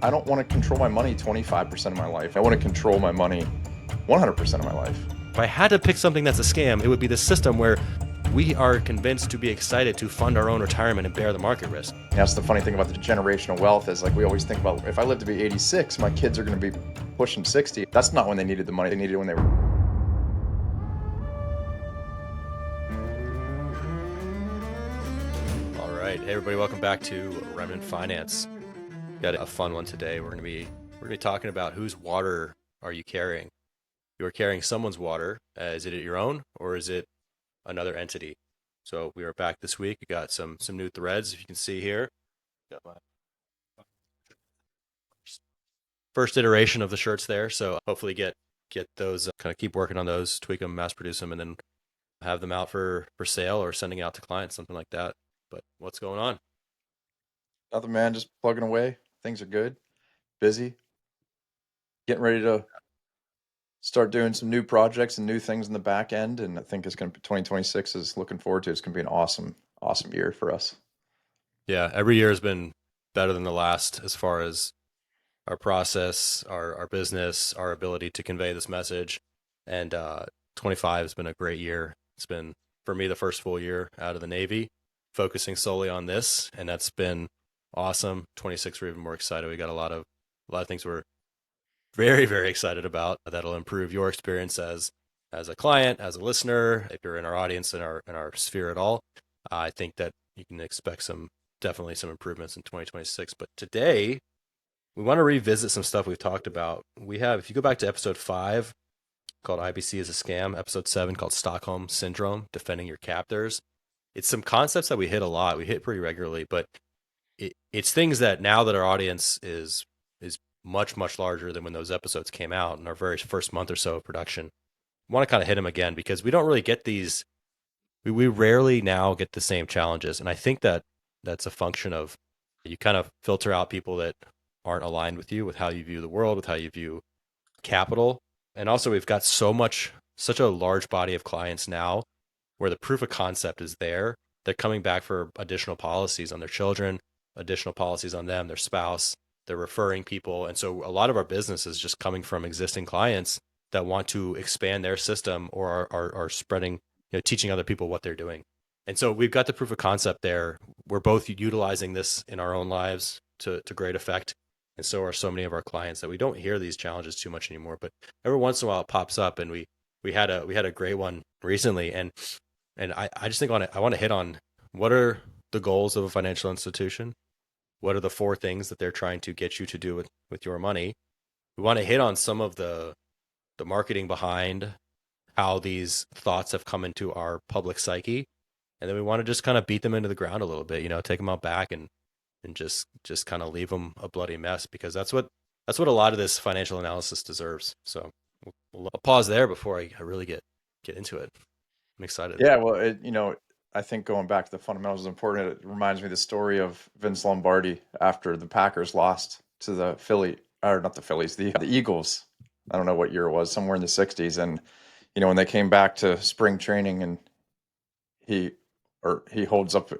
I don't want to control my money 25% of my life. I want to control my money 100% of my life. If I had to pick something that's a scam, it would be the system where we are convinced to be excited to fund our own retirement and bear the market risk. That's the funny thing about the generational wealth is like we always think about if I live to be 86, my kids are going to be pushing 60. That's not when they needed the money. They needed it when they were. All right, hey everybody, welcome back to Remnant Finance. Got a fun one today. We're gonna be talking about whose water are you carrying? You are carrying someone's water. Is it your own or is it another entity? So we are back this week. We got some new threads, if you can see here. Got my first iteration of the shirts there. So hopefully get those, kind of keep working on those, tweak them, mass produce them, and then have them out for sale or sending out to clients, something like that. But what's going on? Nothing, man, just plugging away. Things are good. Busy. Getting ready to start doing some new projects and new things in the back end. And I think it's going to be 2026 is looking forward to. It's going to be an awesome year for us. Yeah, every year has been better than the last as far as our process, our business, our ability to convey this message. And 25 has been a great year. It's been, for me, the first full year out of the Navy, focusing solely on this, and that's been awesome. 26, we're even more excited. We got a lot of things we're very, very excited about that'll improve your experience as a client, as a listener. If you're in our audience, in our sphere at all, I think that you can expect definitely some improvements in 2026. But today, we want to revisit some stuff we've talked about. If you go back to episode 5 called IBC is a Scam, episode 7 called Stockholm Syndrome, Defending Your Captors. It's some concepts that we hit a lot. We hit pretty regularly, but it's things that now that our audience is much, much larger than when those episodes came out in our very first month or so of production, I want to kind of hit them again because we don't really get these. We rarely now get the same challenges. And I think that that's a function of you kind of filter out people that aren't aligned with you, with how you view the world, with how you view capital. And also we've got such a large body of clients now where the proof of concept is there. They're coming back for additional policies on their children, additional policies on them, their spouse. They're referring people. And so a lot of our business is just coming from existing clients that want to expand their system or are spreading, teaching other people what they're doing. And so we've got the proof of concept there. We're both utilizing this in our own lives to great effect. And so are so many of our clients that we don't hear these challenges too much anymore. But every once in a while it pops up, and we had a great one recently. And I just think I want to hit on what are the goals of a financial institution? What are the 4 things that they're trying to get you to do with your money? We want to hit on some of the marketing behind how these thoughts have come into our public psyche. And then we want to just kind of beat them into the ground a little bit, take them out back and just kind of leave them a bloody mess, because that's what a lot of this financial analysis deserves. So I'll pause there before I really get into it. I'm excited. Yeah, well, I think going back to the fundamentals is important. It reminds me of the story of Vince Lombardi after the Packers lost to the or not the Phillies, the Eagles. I don't know what year it was, somewhere in the 60s. And, when they came back to spring training and he holds up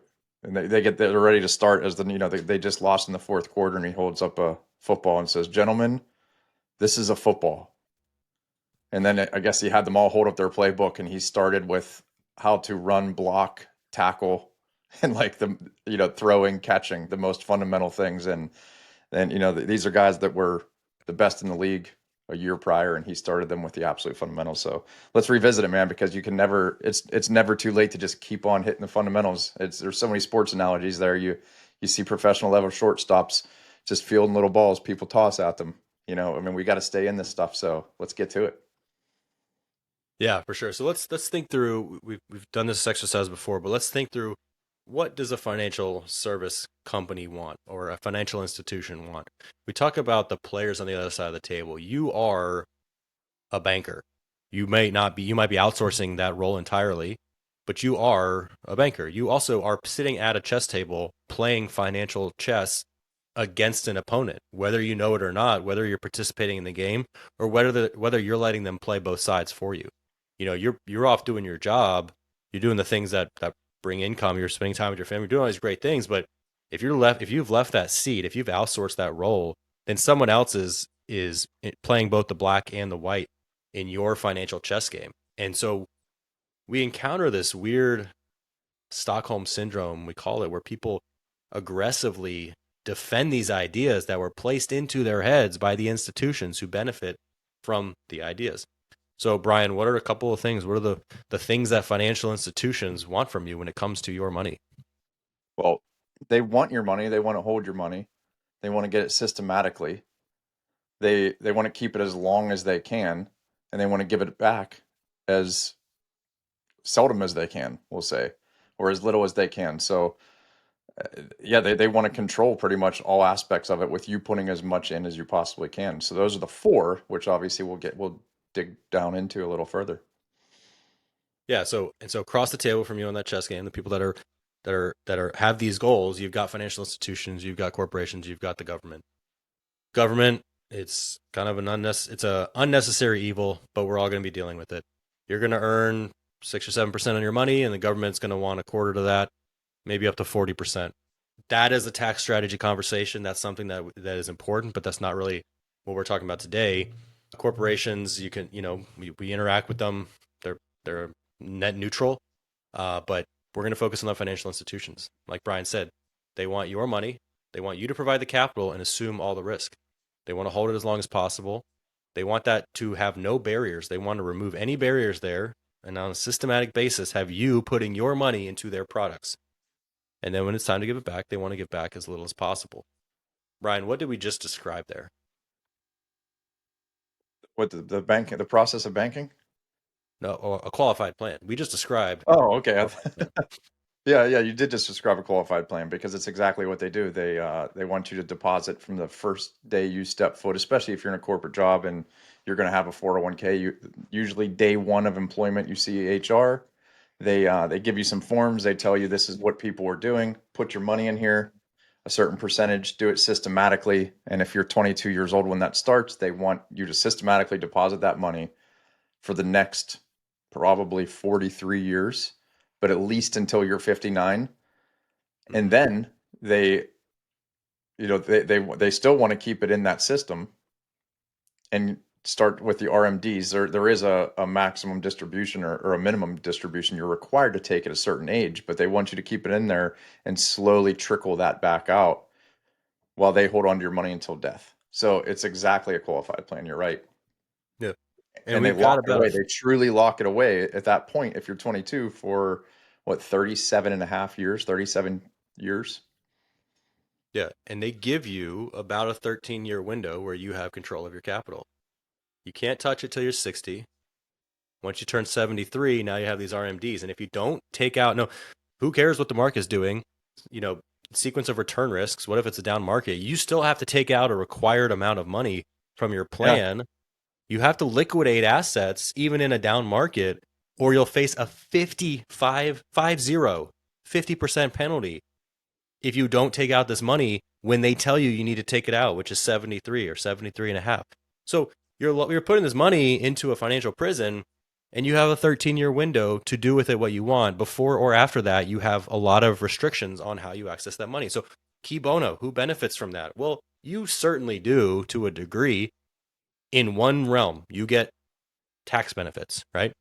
and they're ready to start they just lost in the fourth quarter, and he holds up a football and says, "Gentlemen, this is a football." And then I guess he had them all hold up their playbook, and he started with how to run, block, tackle, and like throwing, catching, the most fundamental things. And then, these are guys that were the best in the league a year prior, and he started them with the absolute fundamentals. So let's revisit it, man, because it's never too late to just keep on hitting the fundamentals. There's so many sports analogies there. You see professional level shortstops just fielding little balls people toss at them. We got to stay in this stuff. So let's get to it. Yeah, for sure. So let's think through. We've done this exercise before, but let's think through, what does a financial service company want, or a financial institution want? We talk about the players on the other side of the table. You are a banker. You might be outsourcing that role entirely, but you are a banker. You also are sitting at a chess table playing financial chess against an opponent, whether you know it or not, whether you're participating in the game or whether you're letting them play both sides for you. You're off doing your job. You're doing the things that bring income. You're spending time with your family, you're doing all these great things. But if you've left that seat, if you've outsourced that role, then someone else is playing both the black and the white in your financial chess game. And so we encounter this weird Stockholm Syndrome, we call it, where people aggressively defend these ideas that were placed into their heads by the institutions who benefit from the ideas. So, Brian, what are a couple of things? What are the things that financial institutions want from you when it comes to your money? Well, they want your money. They want to hold your money. They want to get it systematically. They want to keep it as long as they can, and they want to give it back as seldom as they can, we'll say, or as little as they can. So, yeah, they want to control pretty much all aspects of it with you putting as much in as you possibly can. So those are the four, which obviously we'll dig down into a little further. Yeah, so across the table from you on that chess game, the people that are have these goals, you've got financial institutions, you've got corporations, you've got the government. Government, it's kind of it's a unnecessary evil, but we're all going to be dealing with it. You're going to earn 6 or 7% on your money, and the government's going to want a quarter to that, maybe up to 40%. That is a tax strategy conversation. That's something that is important, but that's not really what we're talking about today. Corporations, we interact with them. They're net neutral, but we're going to focus on the financial institutions. Like Brian said, they want your money. They want you to provide the capital and assume all the risk. They want to hold it as long as possible. They want that to have no barriers. They want to remove any barriers there, and on a systematic basis, have you putting your money into their products. And then when it's time to give it back, they want to give back as little as possible. Brian, what did we just describe there? What the banking, the process of banking? No, or a qualified plan. We just described Oh, okay. qualified plan. Yeah, yeah, you did just describe a qualified plan because it's exactly what they do. They want you to deposit from the first day you step foot, especially if you're in a corporate job and you're going to have a 401k. Usually day one of employment, you see HR. They give you some forms. They tell you this is what people are doing. Put your money in here, a certain percentage, do it systematically. And if you're 22 years old when that starts, they want you to systematically deposit that money for the next probably 43 years, but at least until you're 59. And Mhm. then they, they still want to keep it in that system and start with the RMDs. There is a maximum distribution or a minimum distribution. You're required to take at a certain age, but they want you to keep it in there and slowly trickle that back out while they hold on to your money until death. So it's exactly a qualified plan. You're right. Yeah. And And they we've got lock it about away. They truly lock it away at that point if you're 22 for what, 37 and a half years, 37 years. yeah, and they give you about a 13-year window where you have control of your capital. You can't touch it till you're 60. Once you turn 73, now you have these RMDs. And if you don't take out, no, who cares what the market is doing? You know, sequence of return risks. What if it's a down market? You still have to take out a required amount of money from your Yeah. plan. You have to liquidate assets even in a down market, or you'll face a 50% penalty if you don't take out this money when they tell you need to take it out, which is 73 or 73 and a half. So you're putting this money into a financial prison, and you have a 13-year window to do with it what you want. Before or after that, you have a lot of restrictions on how you access that money. So key bono, who benefits from that? Well, you certainly do to a degree. In one realm, you get tax benefits, right?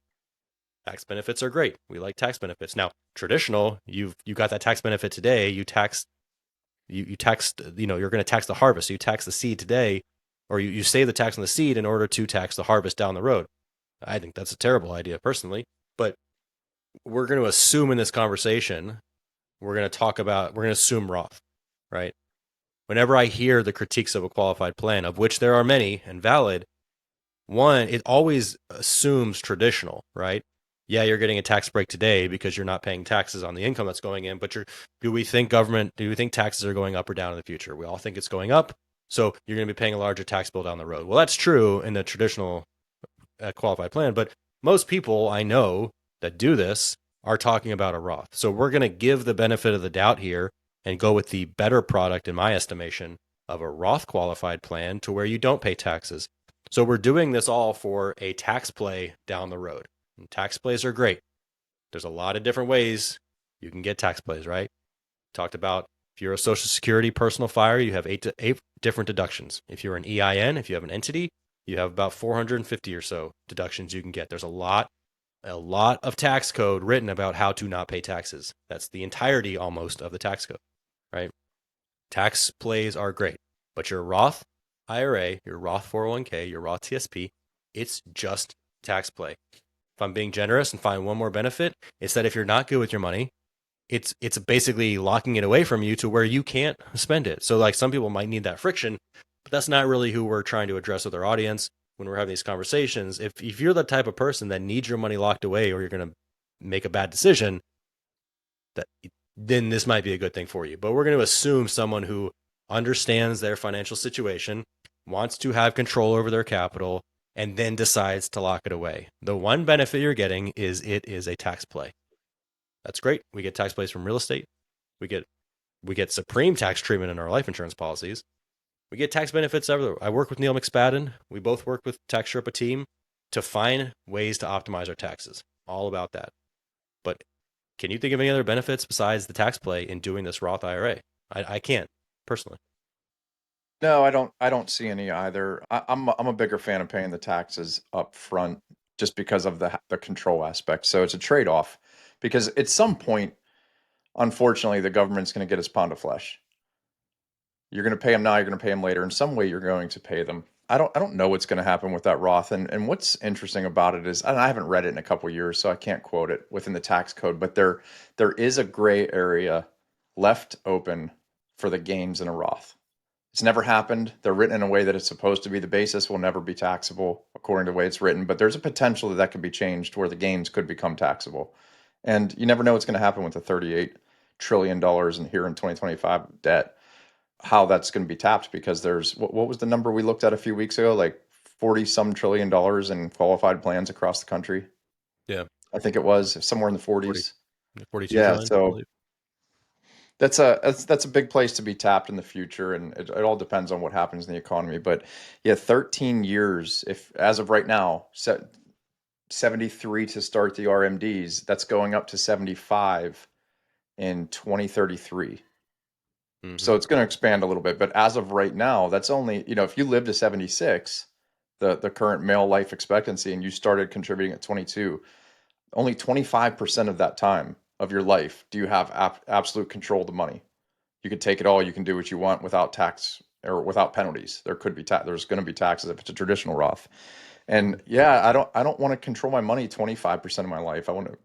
Tax benefits are great. We like tax benefits. Now, traditional, you got that tax benefit today. You taxed, you're going to tax the harvest. So you tax the seed today, or you save the tax on the seed in order to tax the harvest down the road. I think that's a terrible idea personally, but we're going to assume in this conversation, we're going to assume Roth, right? Whenever I hear the critiques of a qualified plan, of which there are many and valid, one, it always assumes traditional, right? Yeah, you're getting a tax break today because you're not paying taxes on the income that's going in, but do we think taxes are going up or down in the future? We all think it's going up. So you're going to be paying a larger tax bill down the road. Well, that's true in the traditional qualified plan, but most people I know that do this are talking about a Roth. So we're going to give the benefit of the doubt here and go with the better product, in my estimation, of a Roth qualified plan to where you don't pay taxes. So we're doing this all for a tax play down the road. And tax plays are great. There's a lot of different ways you can get tax plays, right? Talked about if you're a Social Security personal fire, you have different deductions. If you're an EIN, if you have an entity, you have about 450 or so deductions you can get. There's a lot of tax code written about how to not pay taxes. That's the entirety almost of the tax code, right? Tax plays are great, but your Roth IRA, your Roth 401k, your Roth TSP, it's just tax play. If I'm being generous and find one more benefit, it's that if you're not good with your money, it's basically locking it away from you to where you can't spend it. So like some people might need that friction, but that's not really who we're trying to address with our audience when we're having these conversations. If you're the type of person that needs your money locked away or you're going to make a bad decision, that then this might be a good thing for you. But we're going to assume someone who understands their financial situation, wants to have control over their capital, and then decides to lock it away. The one benefit you're getting is it is a tax play. That's great. We get tax plays from real estate. We get supreme tax treatment in our life insurance policies. We get tax benefits everywhere. I work with Neil McSpadden. We both work with Tax Sherpa team to find ways to optimize our taxes. All about that. But can you think of any other benefits besides the tax play in doing this Roth IRA? I can't personally. No, I don't see any either. I'm a bigger fan of paying the taxes up front just because of the control aspect. So it's a trade-off because at some point, unfortunately, the government's going to get its pound of flesh. You're going to pay them now, you're going to pay them later. In some way, you're going to pay them. I don't know what's going to happen with that Roth. And what's interesting about it is, and I haven't read it in a couple of years, so I can't quote it within the tax code, but there is a gray area left open for the gains in a Roth. It's never happened. They're written in a way that it's supposed to be. The basis will never be taxable according to the way it's written, but there's a potential that that could be changed where the gains could become taxable. And you never know what's going to happen with the $38 trillion dollars in here in 2025 debt, how that's going to be tapped because there's what was the number we looked at a few weeks ago? Like 40 some trillion dollars in qualified plans across the country. Yeah, I think it was somewhere in the 40, 40s. 42 Yeah, trillion, I so believe. that's a big place to be tapped in the future, and it all depends on what happens in the economy. But yeah, 13 years, if as of right now, 73 to start the RMDs, that's going up to 75 in 2033. Mm-hmm. So it's going to expand a little bit, but as of right now, that's only, if you live to 76, the current male life expectancy, and you started contributing at 22, only 25% of that time of your life do you have absolute control of the money. You can take it all, you can do what you want without tax or without penalties. There could be there's going to be taxes if it's a traditional Roth. And yeah, I don't want to control my money 25% of my life. I want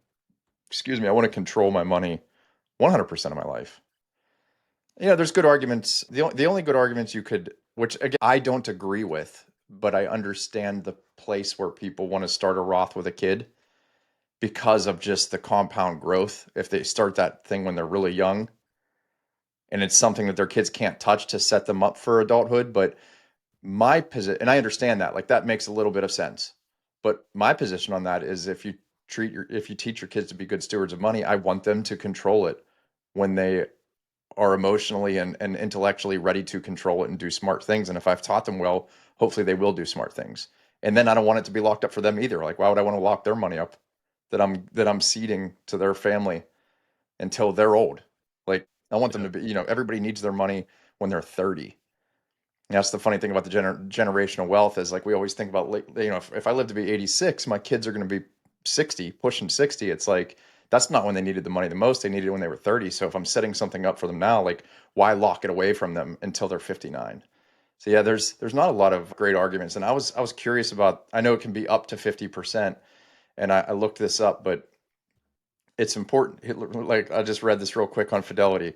to control my money 100% of my life. There's good arguments. The only good arguments you could, which again, I don't agree with, but I understand the place where people want to start a Roth with a kid because of just the compound growth. If they start that thing when they're really young and it's something that their kids can't touch to set them up for adulthood. But my position, and I understand that, like that makes a little bit of sense. But my position on that is if you teach your kids to be good stewards of money, I want them to control it when they are emotionally and intellectually ready to control it and do smart things. And if I've taught them well, hopefully they will do smart things. And then I don't want it to be locked up for them either. Like, why would I want to lock their money up that I'm seeding to their family until they're old? Like, I want them Yeah. to be, everybody needs their money when they're 30. And that's the funny thing about the generational wealth is like we always think about, like, if I live to be 86, my kids are going to be 60, pushing 60. It's like that's not when they needed the money the most. They needed it when they were 30. So if I'm setting something up for them now, like why lock it away from them until they're 59? So yeah, there's not a lot of great arguments. And I was curious about. I know it can be up to 50%, and I looked this up, but it's important. Like I just read this real quick on Fidelity.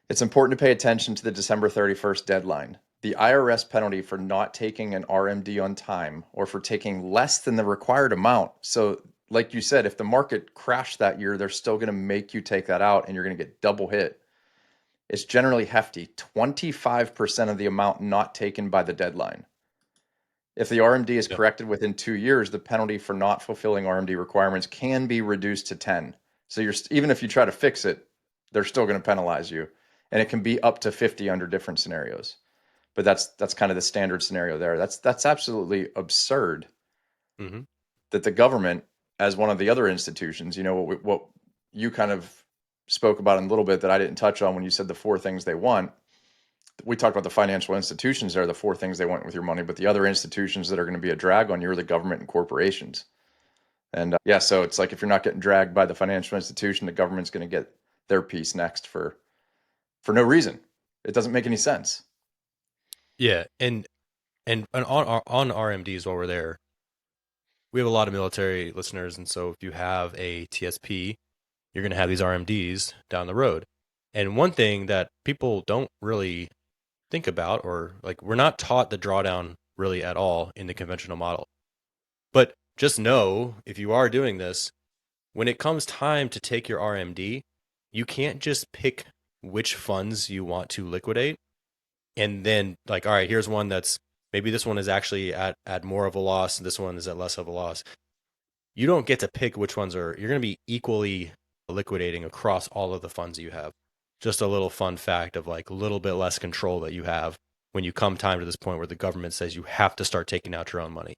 It's important to pay attention to the December 31st deadline. The IRS penalty for not taking an RMD on time or for taking less than the required amount. So, like you said, if the market crashed that year, they're still going to make you take that out and you're going to get double hit. It's generally hefty, 25% of the amount not taken by the deadline. If the RMD is Yep. corrected within 2 years, the penalty for not fulfilling RMD requirements can be reduced to 10. So even if you try to fix it, they're still going to penalize you, and it can be up to 50 under different scenarios. But that's kind of the standard scenario there. That's absolutely absurd Mm-hmm. that the government, as one of the other institutions, what you kind of spoke about in a little bit that I didn't touch on when you said the four things they want. we talked about the financial institutions there, the four things they want with your money, but the other institutions that are going to be a drag on you are the government and corporations. And yeah, so it's like if you're not getting dragged by the financial institution, the government's going to get their piece next for no reason. It doesn't make any sense. Yeah, and on RMDs while we're there, we have a lot of military listeners, and so if you have a TSP, you're going to have these RMDs down the road. And one thing that people don't really think about, or like we're not taught the drawdown really at all in the conventional model. But just know if you are doing this, when it comes time to take your RMD, you can't just pick which funds you want to liquidate and then like, all right, here's one that's maybe this one is actually at more of a loss, and this one is at less of a loss. You don't get to pick which ones are, you're going to be equally liquidating across all of the funds you have. Just a little fun fact of like a little bit less control that you have when you come time to this point where the government says you have to start taking out your own money.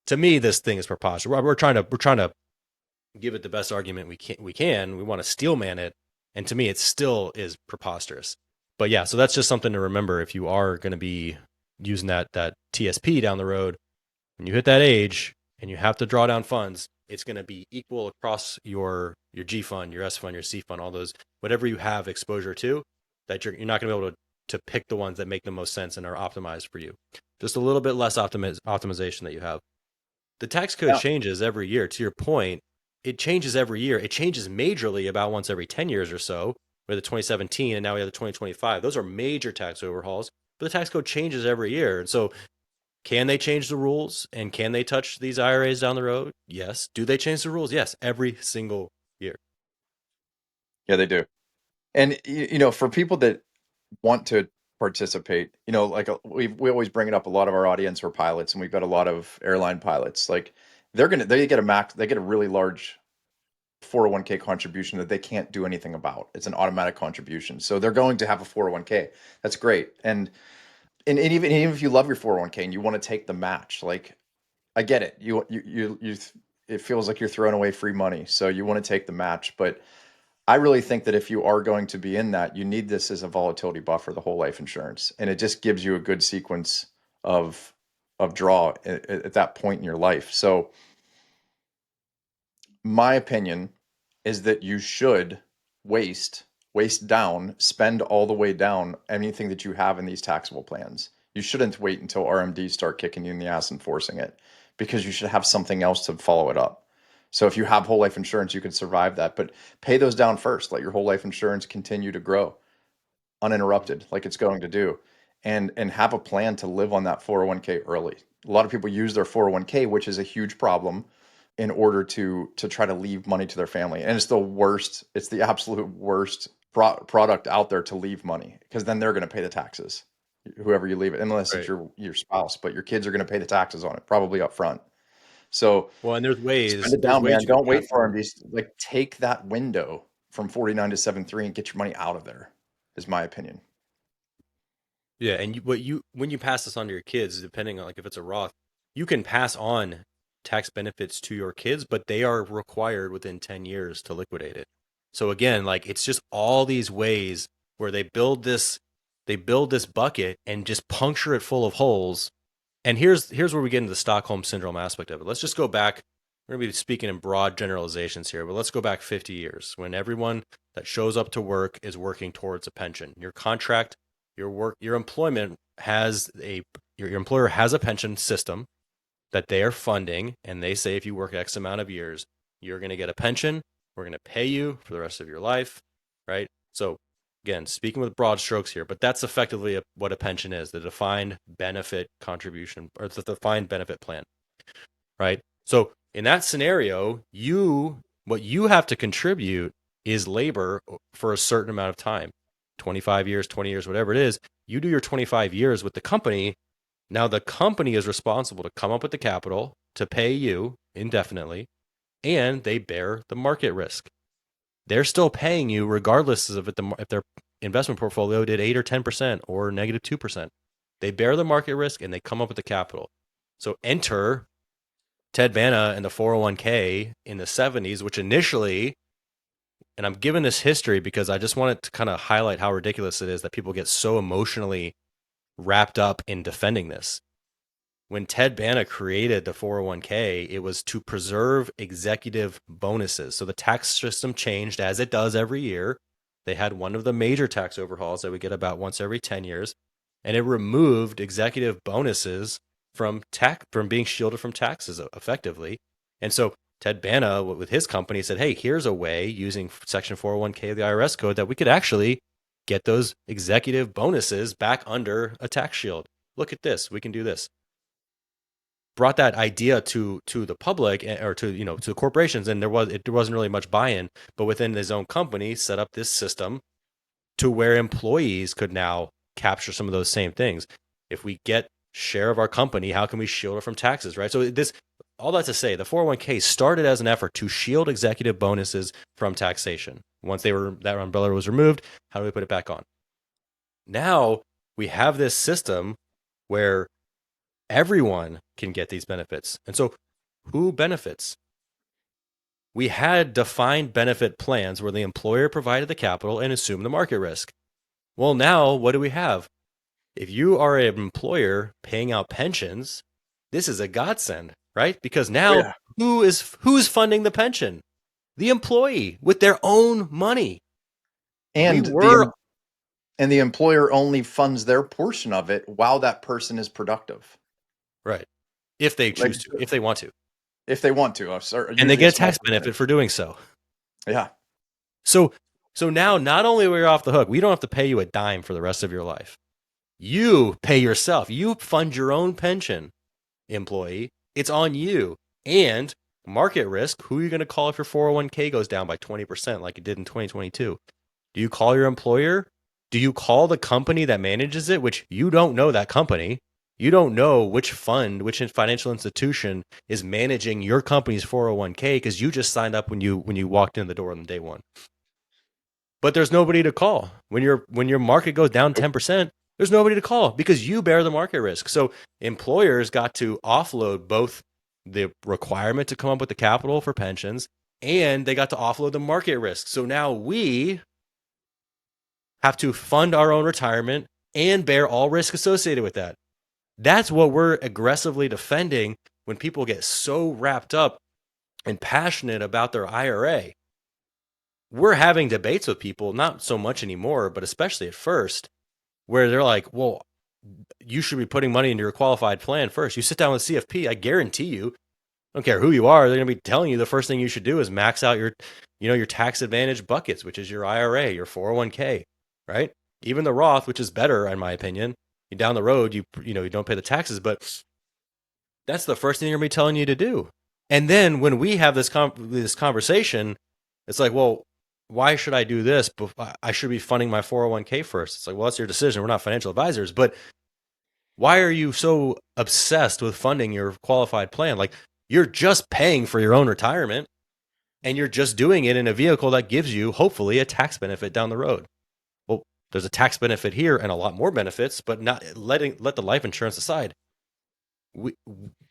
To me, this thing is preposterous. We're trying to give it the best argument we can. We want to steelman it, and to me, it still is preposterous. But yeah, so that's just something to remember if you are going to be using that TSP down the road. When you hit that age and you have to draw down funds, it's going to be equal across your G fund, your S fund, your C fund, all those, whatever you have exposure to, that you're not going to be able to pick the ones that make the most sense and are optimized for you. Just a little bit less optimization that you have. The tax code Yeah. changes every year. To your point, it changes every year. It changes majorly about once every 10 years or so. We had the 2017 and now we have the 2025. Those are major tax overhauls, but the tax code changes every year. And so can they change the rules and can they touch these IRAs down the road? Yes. Do they change the rules? Yes, every single year. Yeah, they do. And for people that want to participate, like we always bring it up. A lot of our audience are pilots, and we've got a lot of airline pilots. Like they get a really large 401k contribution that they can't do anything about. It's an automatic contribution, so they're going to have a 401k. That's great. And even if you love your 401k and you want to take the match, like I get it. It feels like you're throwing away free money, so you want to take the match, but I really think that if you are going to be in that, you need this as a volatility buffer, the whole life insurance, and it just gives you a good sequence of draw at that point in your life. So my opinion is that you should waste down, spend all the way down anything that you have in these taxable plans. You shouldn't wait until RMDs start kicking you in the ass and forcing it, because you should have something else to follow it up. So if you have whole life insurance, you can survive that, but pay those down first. Let your whole life insurance continue to grow uninterrupted, like it's going to do, and have a plan to live on that 401k early. A lot of people use their 401k, which is a huge problem, in order to try to leave money to their family. And it's the worst, it's the absolute worst product out there to leave money, because then they're going to pay the taxes, whoever you leave it, unless it's Right. your spouse, but your kids are going to pay the taxes on it, probably up front. So Well, and spend it there's down, ways man. you can Don't pass wait for on. RMDs. Like take that window from 49 to 73 and get your money out of there, is my opinion. Yeah, and when you pass this on to your kids, depending on like if it's a Roth, you can pass on tax benefits to your kids, but they are required within 10 years to liquidate it. So again, like it's just all these ways where they build this bucket and just puncture it full of holes. And here's where we get into the Stockholm Syndrome aspect of it. Let's just go back. We're going to be speaking in broad generalizations here, but let's go back 50 years when everyone that shows up to work is working towards a pension. Your contract, your employment has your employer has a pension system that they are funding, and they say if you work X amount of years, you're going to get a pension. We're going to pay you for the rest of your life, right? So again, speaking with broad strokes here, but that's effectively what a pension is, the defined benefit contribution or the defined benefit plan, right? So in that scenario, what you have to contribute is labor for a certain amount of time, 25 years, 20 years, whatever it is. You do your 25 years with the company. Now the company is responsible to come up with the capital to pay you indefinitely, and they bear the market risk. They're still paying you regardless of if their investment portfolio did 8 or 10% or negative 2%. They bear the market risk and they come up with the capital. So enter Ted Vanna and the 401k in the 70s, which initially And I'm giving this history because I just wanted to kind of highlight how ridiculous it is that people get so emotionally wrapped up in defending this. When Ted Banna created the 401k, it was to preserve executive bonuses. So the tax system changed as it does every year. They had one of the major tax overhauls that we get about once every 10 years, and it removed executive bonuses from being shielded from taxes effectively. And so Ted Banna, with his company, said, hey, here's a way using Section 401k of the IRS code that we could actually get those executive bonuses back under a tax shield. Look at this. We can do this. Brought that idea to the public, or to corporations, and there wasn't really much buy-in, but within his own company set up this system to where employees could now capture some of those same things. If we get share of our company, how can we shield it from taxes, right? So all that to say, the 401k started as an effort to shield executive bonuses from taxation. Once that umbrella was removed, how do we put it back on? Now we have this system where everyone can get these benefits. And so who benefits? We had defined benefit plans where the employer provided the capital and assumed the market risk. Well, now what do we have? If you are an employer paying out pensions, this is a godsend, right? Because now who's funding the pension? The employee with their own money. And the employer only funds their portion of it while that person is productive. Right. If they choose to, if they want to. If they want to. And they get a tax benefit for doing so. Yeah. So now not only are we off the hook, we don't have to pay you a dime for the rest of your life. You pay yourself. You fund your own pension, employee. It's on you. And market risk, who are you going to call if your 401k goes down by 20% like it did in 2022? Do you call your employer? Do you call the company that manages it, which you don't know that company? You don't know which fund, which financial institution is managing your company's 401k because you just signed up when you walked in the door on day one. But there's nobody to call. When your market goes down 10%, there's nobody to call because you bear the market risk. So employers got to offload both the requirement to come up with the capital for pensions, and they got to offload the market risk. So now we have to fund our own retirement and bear all risk associated with that. That's what we're aggressively defending when people get so wrapped up and passionate about their IRA. We're having debates with people, not so much anymore, but especially at first, where they're like, well, you should be putting money into your qualified plan first. You sit down with CFP, I guarantee you, I don't care who you are, they're going to be telling you the first thing you should do is max out your tax advantage buckets, which is your IRA, your 401k, right? Even the Roth, which is better in my opinion. Down the road, you don't pay the taxes, but that's the first thing they're going to be telling you to do. And then when we have this conversation, it's like, well, why should I do this? I should be funding my 401k first. It's like, well, that's your decision. We're not financial advisors, but why are you so obsessed with funding your qualified plan? Like, you're just paying for your own retirement, and you're just doing it in a vehicle that gives you, hopefully, a tax benefit down the road. Well, there's a tax benefit here and a lot more benefits, but let the life insurance aside.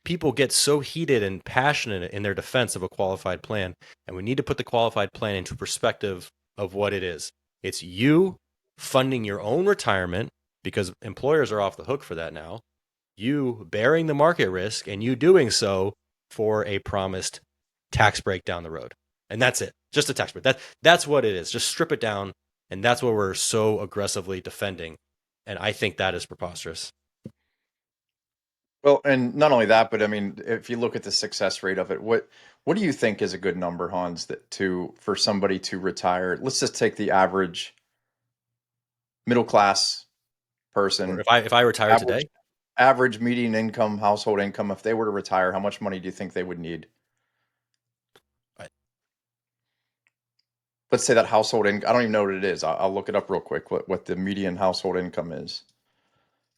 People get so heated and passionate in their defense of a qualified plan, and we need to put the qualified plan into perspective of what it is. It's you funding your own retirement because employers are off the hook for that now, you bearing the market risk, and you doing so for a promised tax break down the road. And that's it. Just a tax break. That's what it is. Just strip it down. And that's what we're so aggressively defending. And I think that is preposterous. Well, and not only that, but I mean, if you look at the success rate of it, what do you think is a good number, Hans, for somebody to retire? Let's just take the average middle class person. Or if I retire today, average median income, household income, if they were to retire, how much money do you think they would need? Let's say that household income, I don't even know what it is. I'll look it up real quick, what the median household income is.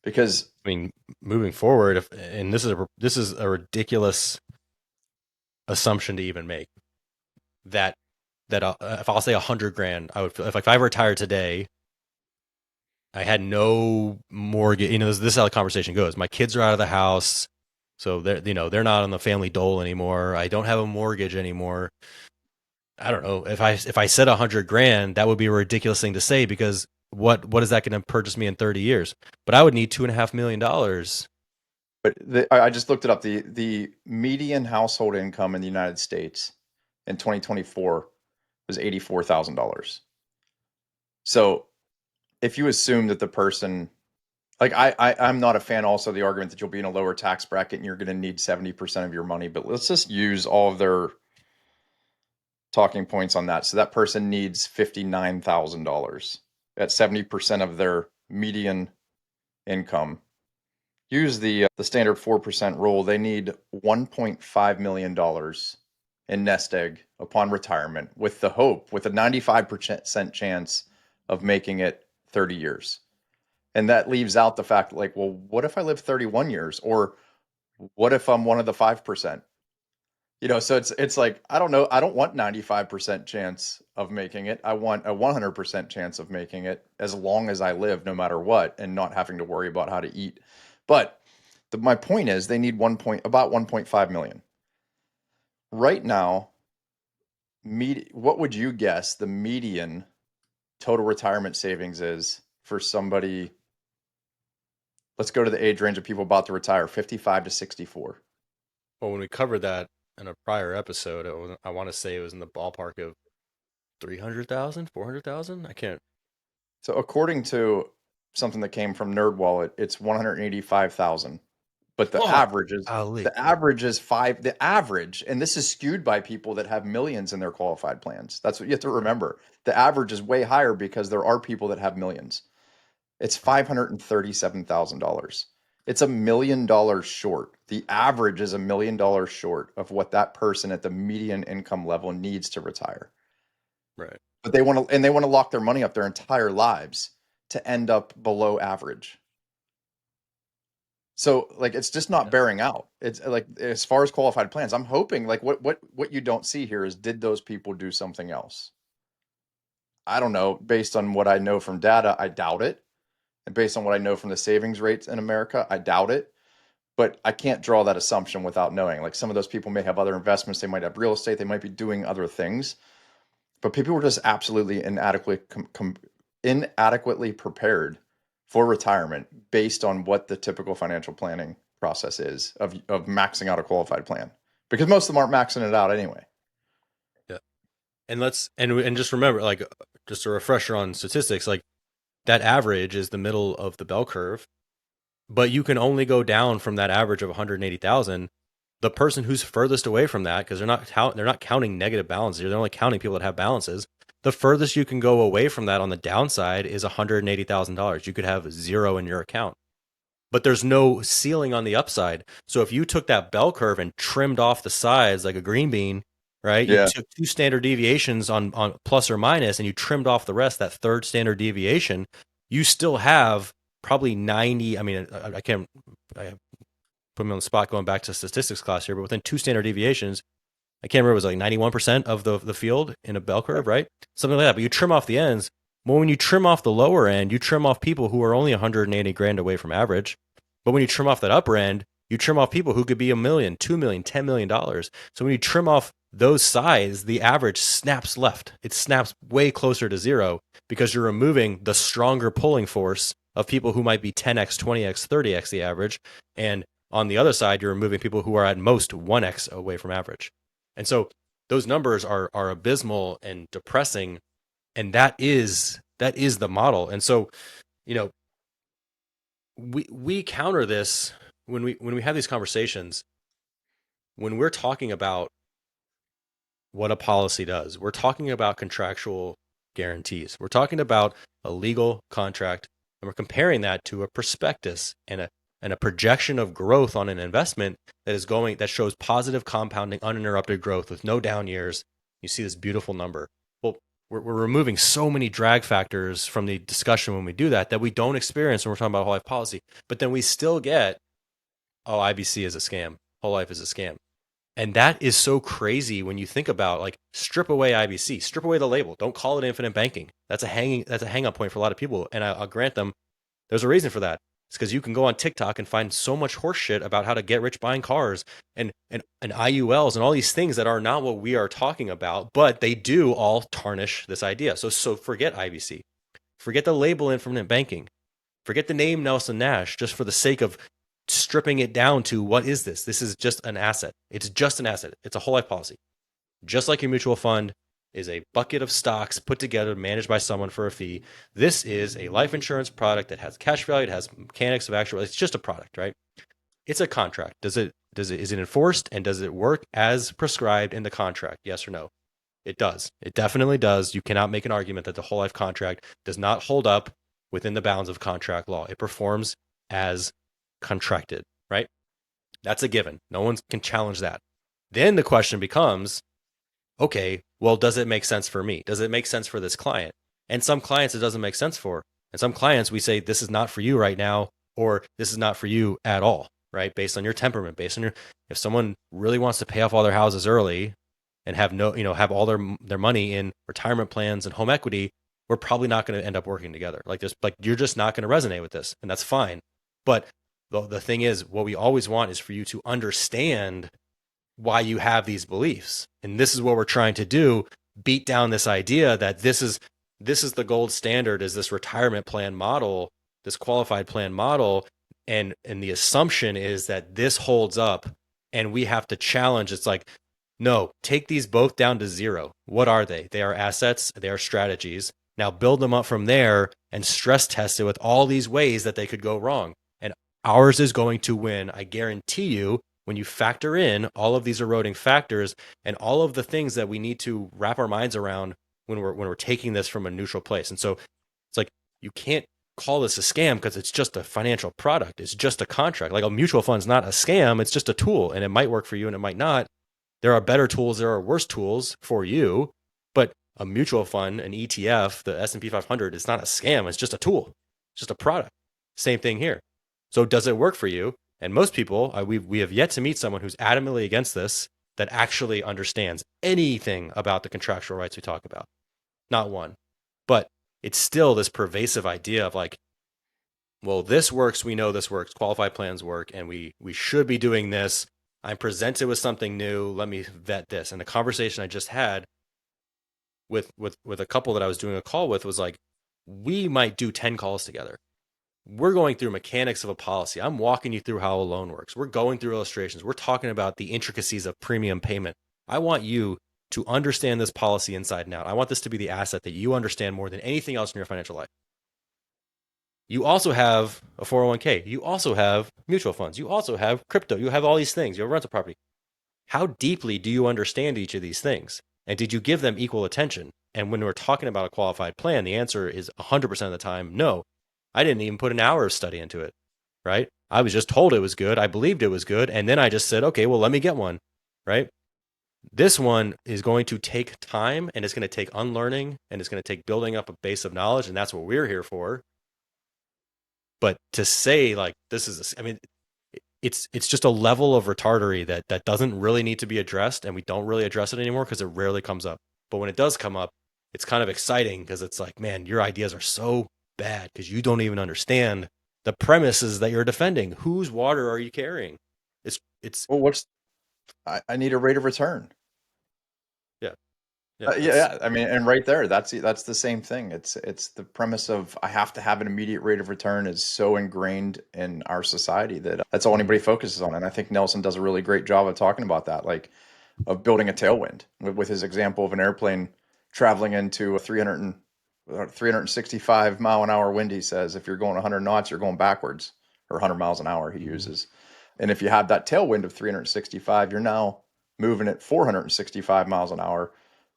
Because I mean, moving forward, and this is a ridiculous assumption to even make, that if I'll say $100,000, I would feel if I retired today, I had no mortgage. This is how the conversation goes. My kids are out of the house, so they're not on the family dole anymore. I don't have a mortgage anymore. I don't know, if I said 100 grand, that would be a ridiculous thing to say, because what is that going to purchase me in 30 years? But I would need $2.5 million. But I just looked it up. The median household income in the United States in 2024 was $84,000. So if you assume that the person, like I'm not a fan also of the argument that you'll be in a lower tax bracket and you're going to need 70% of your money, but let's just use all of their talking points on that. So that person needs $59,000 at 70% of their median income. Use the standard 4% rule. They need $1.5 million in nest egg upon retirement with the hope, with a 95% chance of making it 30 years. And that leaves out the fact, like, well, what if I live 31 years? Or what if I'm one of the 5%? So it's like, I don't know. I don't want 95% chance of making it. I want a 100% chance of making it as long as I live, no matter what, and not having to worry about how to eat. But my point is they need about 1.5 million. Right now, what would you guess the median total retirement savings is for somebody? Let's go to the age range of people about to retire, 55 to 64. Well, when we covered that in a prior episode, I want to say it was in the ballpark of 300,000, 400,000. I can't. So according to something that came from NerdWallet, it's 185,000. But Oh, golly. the average is five. The average, and this is skewed by people that have millions in their qualified plans. That's what you have to Right, remember. The average is way higher because there are people that have millions. It's right, $537,000. It's $1 million short. The average is $1 million short of what that person at the median income level needs to retire. right. But they want to lock their money up their entire lives to end up below average. So like it's just not Yeah. bearing out. It's like as far as qualified plans, I'm hoping like what you don't see here is did those people do something else? I don't know. Based on what I know from data, I doubt it. And based on what I know from the savings rates in America, I doubt it. But I can't draw that assumption without knowing. Like some of those people may have other investments, they might have real estate, they might be doing other things. But people were just absolutely inadequately prepared for retirement based on what the typical financial planning process is of maxing out a qualified plan. Because most of them aren't maxing it out anyway. Yeah. And just remember, like, just a refresher on statistics, like that average is the middle of the bell curve, but you can only go down from that average of 180,000. The person who's furthest away from that, because they're not counting negative balances, they're only counting people that have balances. The furthest you can go away from that on the downside is $180,000. You could have zero in your account, but there's no ceiling on the upside. So if you took that bell curve and trimmed off the sides like a green bean, right? You Yeah. took two standard deviations on plus or minus, and you trimmed off the rest, that third standard deviation, you still have probably 90. I mean, I can't I put me on the spot going back to statistics class here, but within two standard deviations, I can't remember, it was like 91% of the field in a bell curve, right? Something like that. But you trim off the ends. Well, when you trim off the lower end, you trim off people who are only 180 grand away from average. But when you trim off that upper end, you trim off people who could be $1 million, $2 million, $10 million. So when you trim off those sides, the average snaps left. It snaps way closer to zero because you're removing the stronger pulling force of people who might be 10x, 20x, 30x the average. And on the other side, you're removing people who are at most 1x away from average. And so those numbers are abysmal and depressing, and that is the model. And so, you know, we counter this when we have these conversations, when we're talking about what a policy does. We're talking about contractual guarantees. We're talking about a legal contract, and we're comparing that to a prospectus and a projection of growth on an investment that shows positive compounding, uninterrupted growth with no down years. You see this beautiful number. Well, we're removing so many drag factors from the discussion when we do that we don't experience when we're talking about whole life policy. But then we still get, oh, IBC is a scam. Whole life is a scam. And that is so crazy when you think about, like, strip away IBC, strip away the label. Don't call it infinite banking. That's a hang up point for a lot of people. And I'll grant them there's a reason for that. It's because you can go on TikTok and find so much horse shit about how to get rich buying cars and IULs and all these things that are not what we are talking about, but they do all tarnish this idea. So forget IBC, forget the label infinite banking, forget the name Nelson Nash, just for the sake of stripping it down to what is this? This is just an asset. It's just an asset. It's a whole life policy. Just like your mutual fund is a bucket of stocks put together, managed by someone for a fee. This is a life insurance product that has cash value. It has mechanics of actual. It's just a product, right? It's a contract. Is it enforced, and does it work as prescribed in the contract? Yes or no? It does. It definitely does. You cannot make an argument that the whole life contract does not hold up within the bounds of contract law. It performs as contracted, right? That's a given. No one can challenge that. Then the question becomes, okay, well, does it make sense for me? Does it make sense for this client? And some clients it doesn't make sense for. And some clients we say, this is not for you right now, or this is not for you at all, right? Based on your temperament, based on if someone really wants to pay off all their houses early and have have all their money in retirement plans and home equity, we're probably not going to end up working together. Like you're just not going to resonate with this, and that's fine. But the thing is, what we always want is for you to understand why you have these beliefs. And this is what we're trying to do, beat down this idea that this is the gold standard, is this retirement plan model, this qualified plan model. And the assumption is that this holds up and we have to challenge. It's like, no, take these both down to zero. What are they? They are assets, they are strategies. Now build them up from there and stress test it with all these ways that they could go wrong. And ours is going to win. I guarantee you, when you factor in all of these eroding factors and all of the things that we need to wrap our minds around when we're taking this from a neutral place. And so it's like, you can't call this a scam because it's just a financial product. It's just a contract. Like a mutual fund is not a scam. It's just a tool, and it might work for you and it might not. There are better tools. There are worse tools for you, but a mutual fund, an ETF, the S&P 500, is not a scam. It's just a tool. It's just a product. Same thing here. So does it work for you? And most people, we have yet to meet someone who's adamantly against this that actually understands anything about the contractual rights we talk about. Not one. But it's still this pervasive idea of like, well, this works. We know this works. Qualified plans work, and we should be doing this. I'm presented with something new. Let me vet this. And the conversation I just had with a couple that I was doing a call with was like, we might do 10 calls together. We're going through mechanics of a policy. I'm walking you through how a loan works. We're going through illustrations. We're talking about the intricacies of premium payment. I want you to understand this policy inside and out. I want this to be the asset that you understand more than anything else in your financial life. You also have a 401k. You also have mutual funds. You also have crypto. You have all these things. You have rental property. How deeply do you understand each of these things? And did you give them equal attention? And when we're talking about a qualified plan, the answer is 100% of the time, no. I didn't even put an hour of study into it, right? I was just told it was good. I believed it was good. And then I just said, okay, well, let me get one, right? This one is going to take time, and it's going to take unlearning, and it's going to take building up a base of knowledge. And that's what we're here for. But to say like, this is, it's just a level of retardery that doesn't really need to be addressed. And we don't really address it anymore because it rarely comes up. But when it does come up, it's kind of exciting because it's like, man, your ideas are so bad because you don't even understand the premises that you're defending. Whose water are you carrying? It's Well, I need a rate of return. yeah. Yeah. I mean, and right there, that's the same thing. It's the premise of I have to have an immediate rate of return is so ingrained in our society that that's all anybody focuses on. And I think Nelson does a really great job of talking about that, like of building a tailwind with his example of an airplane traveling into a 365 mile an hour wind. He says if you're going 100 knots, you're going backwards, or 100 miles an hour he uses. And if you have that tailwind of 365, you're now moving at 465 miles an hour.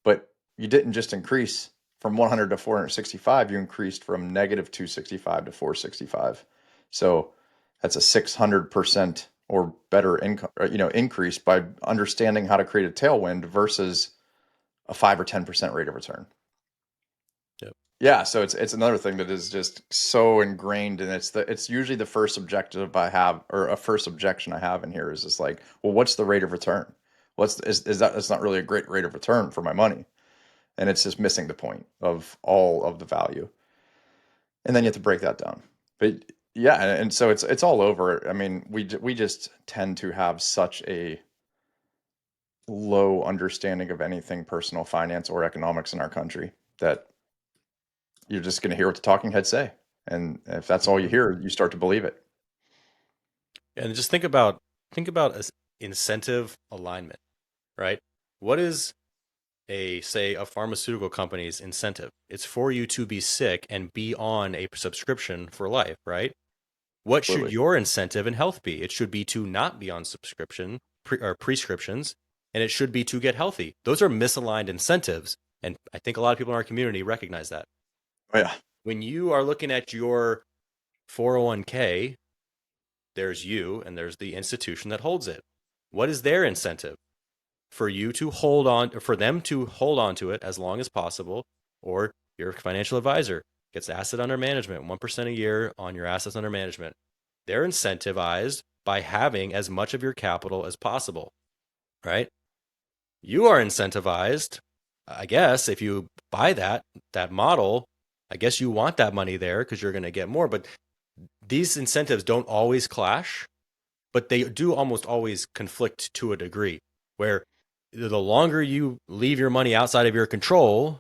But you didn't just increase from 100 to 465, you increased from negative 265 to 465. So that's a 600% or better income, increase by understanding how to create a tailwind versus a 5 or 10% rate of return. Yep. Yeah, so it's another thing that is just so ingrained, and it's usually the first objective I have, or a first objection I have in here is just like, well, what's the rate of return? Is that that's not really a great rate of return for my money, and it's just missing the point of all of the value. And then you have to break that down. But Yeah, and so it's all over. I mean, we just tend to have such a low understanding of anything personal finance or economics in our country that you're just going to hear what the talking heads say. And if that's all you Mhm. hear, you start to believe it. And just think about incentive alignment, right? What is a pharmaceutical company's incentive? It's for you to be sick and be on a subscription for life, right? What should Absolutely. your incentive in health be? It should be to not be on or prescriptions, and it should be to get healthy. Those are misaligned incentives, and I think a lot of people in our community recognize that. Oh, yeah. When you are looking at your 401k, there's you and there's the institution that holds it. What is their incentive? For you to hold on, for them to hold on to it as long as possible, or your financial advisor gets asset under management, 1% a year on your assets under management. They're incentivized by having as much of your capital as possible, right? You are incentivized, I guess, if you buy that model, I guess you want that money there because you're going to get more. But these incentives don't always clash, but they do almost always conflict to a degree where the longer you leave your money outside of your control,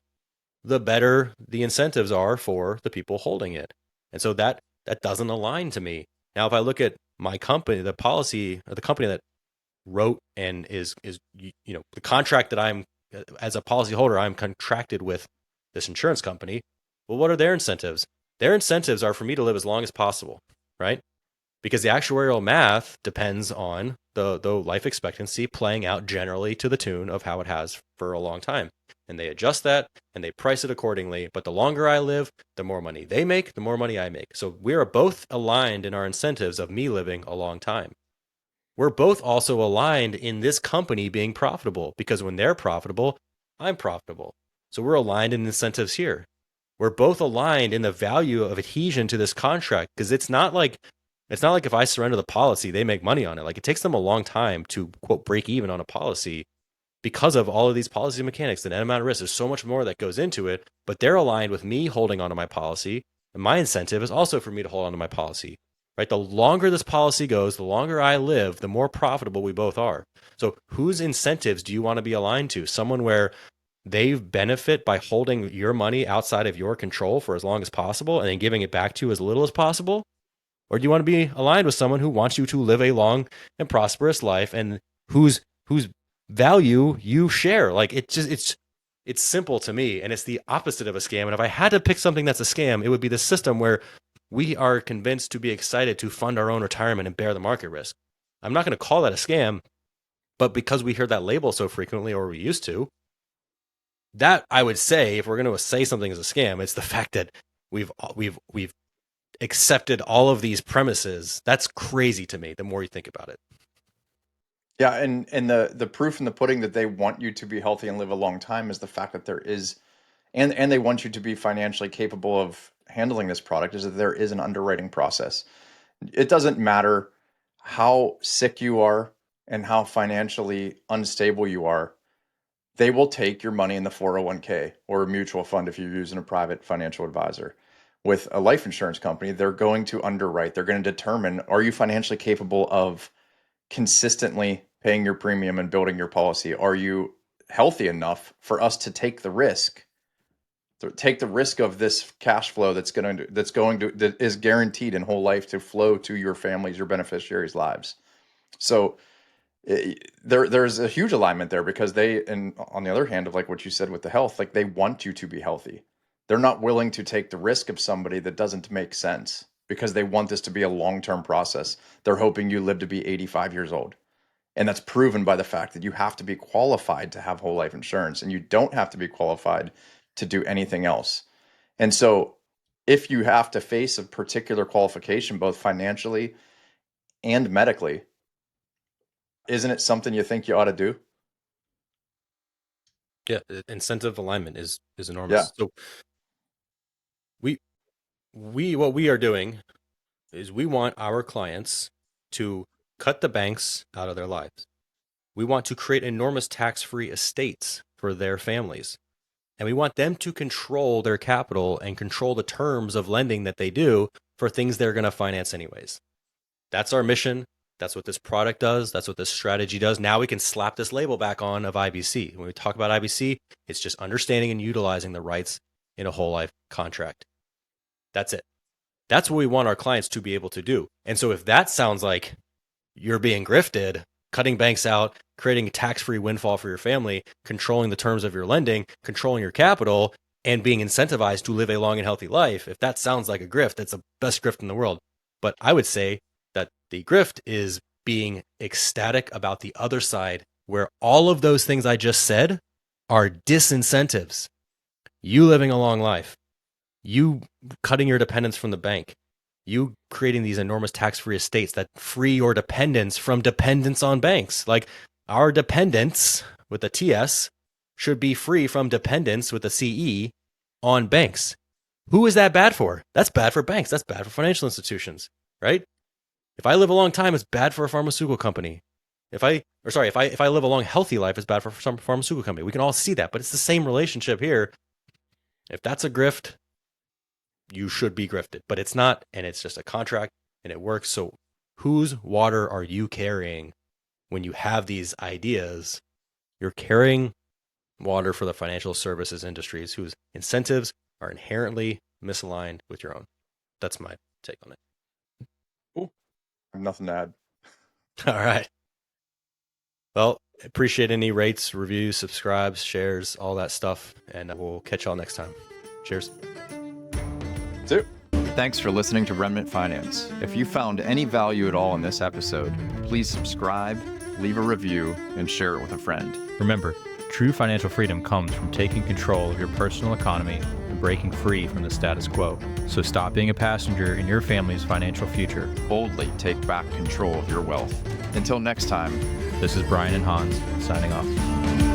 the better the incentives are for the people holding it. And so that doesn't align to me. Now, if I look at my company, the policy or the company that wrote and is the contract that I'm as a policyholder, I'm contracted with this insurance company. Well, what are their incentives? Their incentives are for me to live as long as possible, right? Because the actuarial math depends on the life expectancy playing out generally to the tune of how it has for a long time. And they adjust that and they price it accordingly. But the longer I live, the more money they make, the more money I make. So we are both aligned in our incentives of me living a long time. We're both also aligned in this company being profitable because when they're profitable, I'm profitable. So we're aligned in incentives here. We're both aligned in the value of adhesion to this contract because it's not like if I surrender the policy, they make money on it. Like it takes them a long time to quote break even on a policy because of all of these policy mechanics, the net amount of risk. There's so much more that goes into it, but they're aligned with me holding onto my policy. And my incentive is also for me to hold onto my policy, right? The longer this policy goes, the longer I live, the more profitable we both are. So whose incentives do you want to be aligned to? Someone where they benefit by holding your money outside of your control for as long as possible and then giving it back to you as little as possible? Or do you want to be aligned with someone who wants you to live a long and prosperous life and whose value you share? Like it's simple to me and it's the opposite of a scam. And if I had to pick something that's a scam, it would be the system where we are convinced to be excited to fund our own retirement and bear the market risk. I'm not going to call that a scam, but because we hear that label so frequently or we used to, that I would say if we're going to say something is a scam, it's the fact that we've accepted all of these premises. That's crazy to me the more you think about it. Yeah, and the proof in the pudding that they want you to be healthy and live a long time is the fact that there is, and they want you to be financially capable of handling this product, is that there is an underwriting process. It doesn't matter how sick you are and how financially unstable you are. They will take your money in the 401k or a mutual fund if you're using a private financial advisor. With a life insurance company, they're going to underwrite. They're going to determine, are you financially capable of consistently paying your premium and building your policy? Are you healthy enough for us to take the risk? To take the risk of this cash flow that is guaranteed in whole life to flow to your families, your beneficiaries' lives. So there's a huge alignment there because and on the other hand of like what you said with the health, like they want you to be healthy. They're not willing to take the risk of somebody that doesn't make sense because they want this to be a long-term process. They're hoping you live to be 85 years old. And that's proven by the fact that you have to be qualified to have whole life insurance and you don't have to be qualified to do anything else. And so if you have to face a particular qualification, both financially and medically, isn't it something you think you ought to do? Yeah, incentive alignment is Yeah. enormous. So we we what we are doing is we want our clients to cut the banks out of their lives. We want to create enormous tax-free estates for their families. And we want them to control their capital and control the terms of lending that they do for things they're going to finance anyways. That's our mission. That's what this product does. That's what this strategy does. Now we can slap this label back on of IBC. When we talk about IBC, it's just understanding and utilizing the rights in a whole life contract. That's it. That's what we want our clients to be able to do. And so if that sounds like you're being grifted, cutting banks out, creating a tax-free windfall for your family, controlling the terms of your lending, controlling your capital, and being incentivized to live a long and healthy life, if that sounds like a grift, it's the best grift in the world. But I would say that the grift is being ecstatic about the other side, where all of those things I just said are disincentives. You living a long life, you cutting your dependence from the bank, you creating these enormous tax-free estates that free your dependents from dependence on banks. Like our dependents with a TS should be free from dependence with a CE on banks. Who is that bad for? That's bad for banks. That's bad for financial institutions, right? If I live a long time, it's bad for a pharmaceutical company. If I live a long, healthy life, it's bad for some pharmaceutical company. We can all see that, but it's the same relationship here. If that's a grift, you should be grifted, but it's not, and it's just a contract, and it works. So whose water are you carrying when you have these ideas? You're carrying water for the financial services industries whose incentives are inherently misaligned with your own. That's my take on it. Cool. I have nothing to add. All right. Well, appreciate any rates, reviews, subscribes, shares, all that stuff, and we'll catch y'all next time. Cheers. See you. Thanks for listening to Remnant Finance. If you found any value at all in this episode, please subscribe, leave a review, and share it with a friend. Remember, true financial freedom comes from taking control of your personal economy and breaking free from the status quo. So stop being a passenger in your family's financial future. Boldly take back control of your wealth. Until next time, This is Brian and Hans signing off.